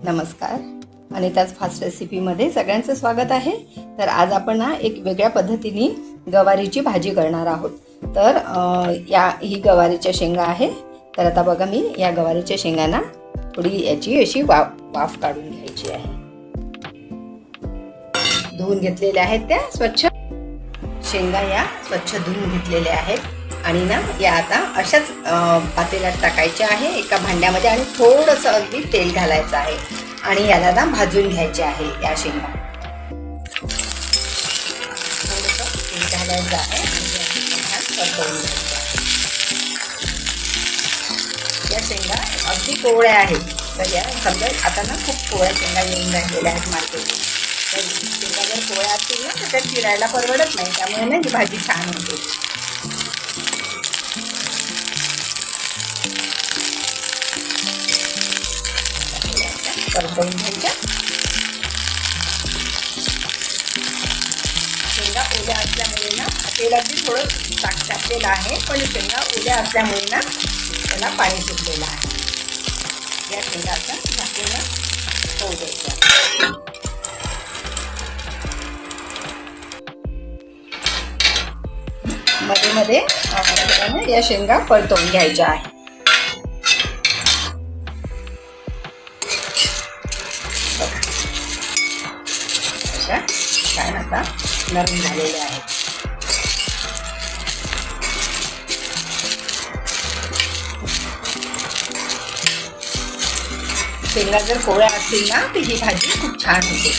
नमस्कार, अनिताज फास्ट रेसिपीमध्ये सगळ्यांचं स्वागत आहे. तर आज आपण ना एक वेगळ्या पद्धतीने गवारीची भाजी करणार आहोत. तर ही गवारीच्या शेंगा आहे. तर आता बघा, मी या गवारीच्या शेंगांना थोडी याची अशी वाफ काढून घ्यायची आहे. धुवून घेतलेल्या आहेत त्या स्वच्छ शेंगा, या स्वच्छ धुवून घेतलेल्या आहेत. आणि ना या आता अशाच पातेल्यात टाकायच्या आहे एका भांड्यामध्ये, आणि थोडंसं अगदी तेल घालायचं आहे आणि याला ना भाजून घ्यायचे आहे. या शेंगा थोडंसं तेल घालायचं आहे आणि परतवून घ्यायचं आहे. या शेंगा अगदी कोवळ्या आहेत. तर या समजा आता ना खूप कोवळ्या शेंगा येऊन राहिलेल्या आहेत मार्केटमध्ये. तर शेंगा जर कोवळ्या असतील ना तर त्या चिरायला परवडत नाही, त्यामुळे ना ही भाजी छान होते. परतवून घ्यायच्या. शेंगा ओल्या असल्यामुळे ना तेलात थोडं टाकलेलं आहे, पण शेंगा ओल्या असल्यामुळे ना त्याला पाणी सुटलेलं आहे. या शेंगा आता झाकून होऊ द्यायच्या. मध्ये मध्ये या शेंगा परतवून घ्यायच्या आहे. छान आता नरम झालेले आहेत. शेंगा जर कोवळ्या असतील ना तर ही भाजी खूप छान होते.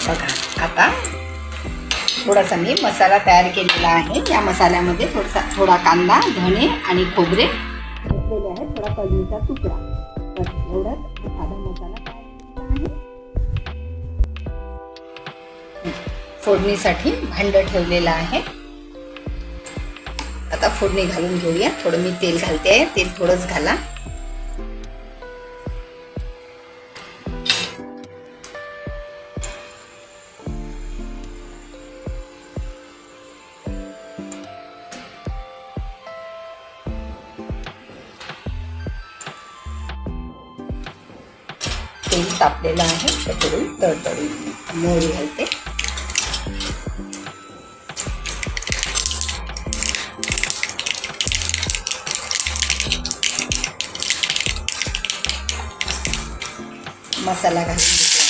बघा, आता थोडासा मी मसाला तयार केलेला आहे. या मसाल्यामध्ये थोडा कांदा, धणे आणि खोबरे घेतलेले आहेत, थोडा कलमीचा तुकडा. एवढाच साधा मसाला आहे. फोडणीसाठी भांड ठेवलेलं आहे. आता फोडणी घालून घेऊया. थोडं मी तेल घालते. तेल थोडंच घाला. तेल तापलेलं आहे. त्याकडून तडतडून मोहरी घालते. मसाला घालून घेते.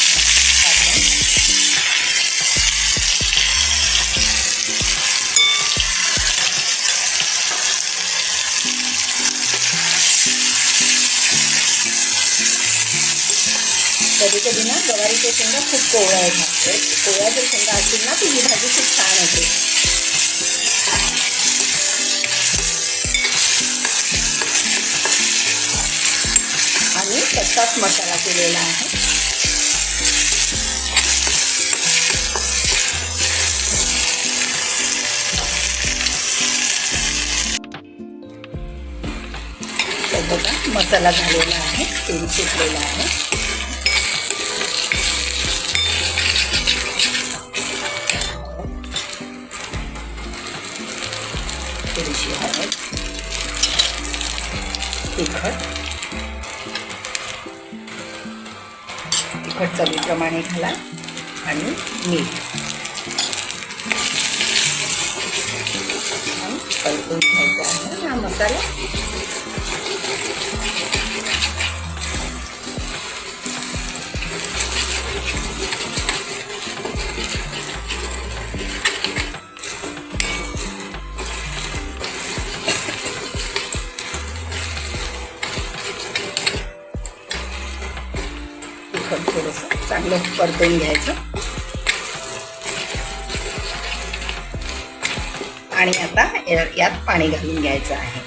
कधी कधी ना गवारीच्या शेंगा खूप कोवळ्या आहेत. कोवळ्या जर शेंगा असतील ना तर ही भाजी खूप छान होते. आणि कच्चाच मसाला केलेला आहे. बघा, मसाला झालेला आहे, तेल सुटलेलं आहे. थोडीशी हळद, तिखट चवीप्रमाणे घाला आणि मीठ. परतून घ्यायचा आहे हा मसाला. थोडंसं चांगलं परतून घ्यायचं. आणि आता यात पाणी घालून घ्यायचं आहे.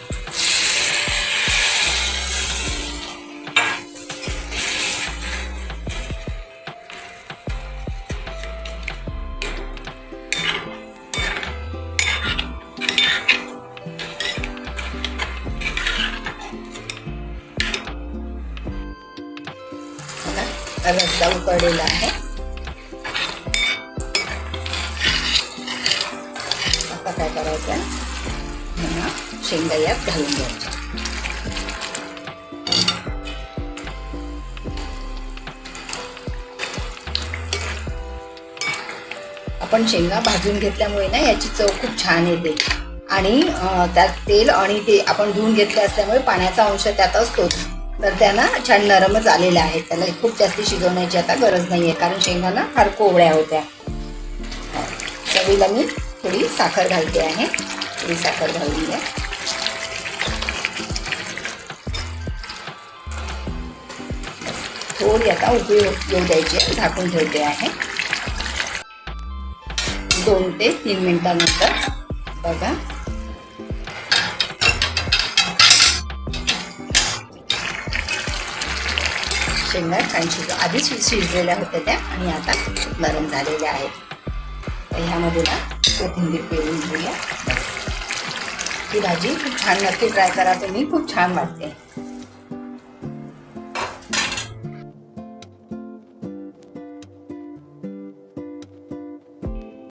रस्सा उकळलेला आहे. आता काय करायचं, शेंगा यात घालून घ्यायच्या. आपण शेंगा भाजून घेतल्यामुळे ना याची चव खूप छान येते आणि त्यात तेल आणि ते आपण धुवून घेतले असल्यामुळे पाण्याचा अंश त्यात असतो, तर त्यांना छान नरमच आलेल्या आहेत. त्याला खूप जास्त शिजवण्याची आता गरज नाही आहे कारण शेंगांना फार कोवळ्या होत्या. चवीला मी थोडी साखर घालते आहे. थोडी साखर घालून घ्या. थोडी आता उकळी येऊ द्यायची, झाकून ठेवते आहे. 2 ते 3 मिनिटांनंतर बघा शेंगा छान आधीच शिजलेल्या होत्या त्या आणि आता नरम झालेल्या आहेत. तर ह्यामध्ये ना कोथिंबीर पेरून घेऊया. ही भाजी खूप छान, नक्की ट्राय करा तुम्ही, खूप छान वाटते.